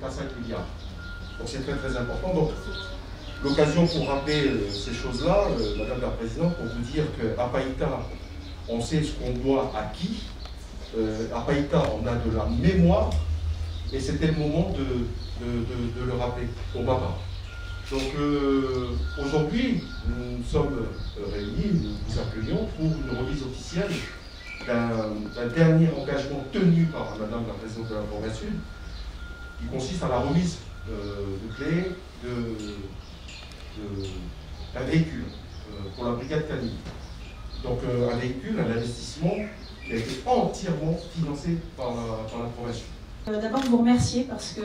à 5 milliards. Donc c'est très très important. Donc l'occasion pour rappeler ces choses-là, Madame la Présidente, pour vous dire qu'à Païta, on sait ce qu'on doit à qui. À Païta, on a de la mémoire, et c'était le moment de le rappeler, pour ma part. Donc aujourd'hui, nous sommes réunis, nous vous appelions pour une remise officielle d'un dernier engagement tenu par Madame la Présidente de la Province Sud, qui consiste à la remise de clés d'un véhicule pour la brigade canine. Donc un véhicule, un investissement qui a été entièrement financé par la Province Sud. D'abord vous remercier parce que,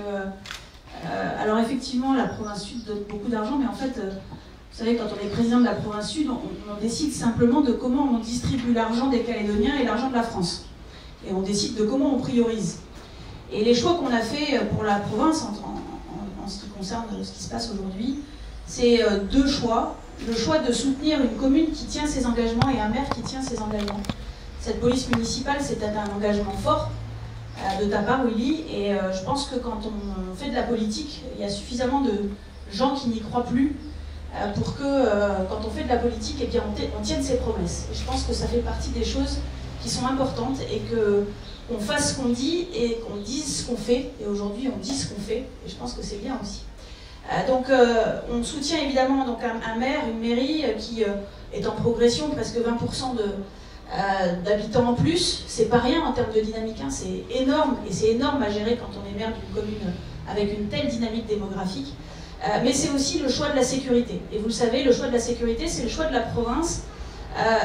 alors effectivement la Province Sud donne beaucoup d'argent, mais en fait, vous savez, quand on est président de la Province Sud, on décide simplement de comment on distribue l'argent des Calédoniens et l'argent de la France. Et on décide de comment on priorise. Et les choix qu'on a fait pour la province en ce qui concerne ce qui se passe aujourd'hui, c'est deux choix. Le choix de soutenir une commune qui tient ses engagements et un maire qui tient ses engagements. Cette police municipale, c'est un engagement fort de ta part, Willy, et je pense que quand on fait de la politique, il y a suffisamment de gens qui n'y croient plus pour que quand on fait de la politique, eh bien, on tienne ses promesses. Et je pense que ça fait partie des choses qui sont importantes et qu'on fasse ce qu'on dit et qu'on dise ce qu'on fait. Et aujourd'hui, on dit ce qu'on fait, et je pense que c'est bien aussi. Donc on soutient évidemment donc, un maire, une mairie qui est en progression, presque 20% d'habitants en plus. C'est pas rien en termes de dynamique, hein, c'est énorme, et c'est énorme à gérer quand on est maire d'une commune avec une telle dynamique démographique. Mais c'est aussi le choix de la sécurité. Et vous le savez, le choix de la sécurité, c'est le choix de la province.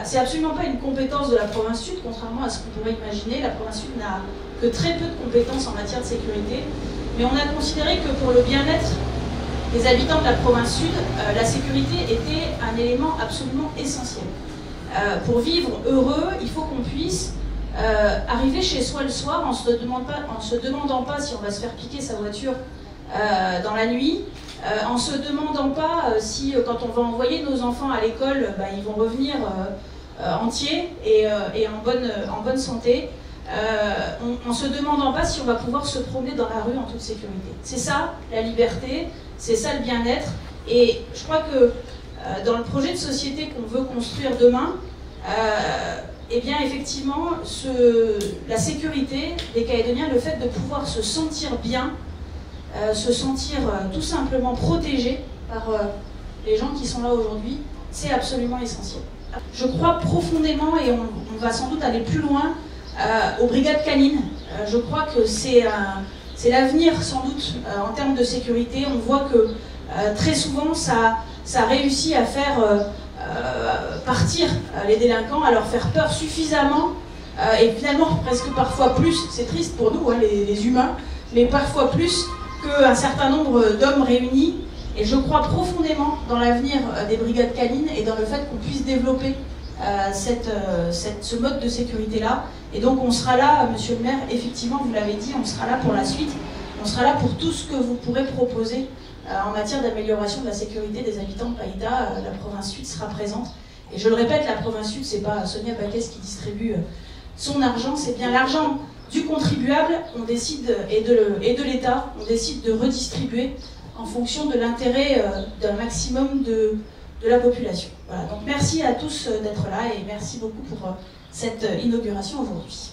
C'est absolument pas une compétence de la province Sud, contrairement à ce qu'on pourrait imaginer. La province Sud n'a que très peu de compétences en matière de sécurité. Mais on a considéré que pour le bien-être des habitants de la province Sud, la sécurité était un élément absolument essentiel. Pour vivre heureux, il faut qu'on puisse arriver chez soi le soir en se demandant pas si on va se faire piquer sa voiture dans la nuit, en se demandant pas si quand on va envoyer nos enfants à l'école, ils vont revenir entiers et en bonne santé, en se demandant pas si on va pouvoir se promener dans la rue en toute sécurité. C'est ça la liberté, c'est ça le bien-être, et je crois que dans le projet de société qu'on veut construire demain, eh bien effectivement, la sécurité des Calédoniens, le fait de pouvoir se sentir bien, se sentir tout simplement protégé par les gens qui sont là aujourd'hui, c'est absolument essentiel. Je crois profondément, et on va sans doute aller plus loin, aux brigades canines. Je crois que c'est l'avenir sans doute en termes de sécurité. On voit que très souvent ça réussit à faire partir les délinquants, à leur faire peur suffisamment, et finalement presque parfois plus, c'est triste pour nous, hein, les humains, mais parfois plus qu'un certain nombre d'hommes réunis. Et je crois profondément dans l'avenir des brigades canines et dans le fait qu'on puisse développer ce mode de sécurité-là. Et donc on sera là, monsieur le maire, effectivement, vous l'avez dit, on sera là pour la suite, on sera là pour tout ce que vous pourrez proposer en matière d'amélioration de la sécurité des habitants de Païta. La province Sud sera présente. Et je le répète, la province Sud, c'est pas Sonia Baquès qui distribue son argent, c'est bien l'argent du contribuable, on décide, et de l'État, on décide de redistribuer en fonction de l'intérêt d'un maximum de la population. Voilà, donc merci à tous d'être là et merci beaucoup pour cette inauguration aujourd'hui.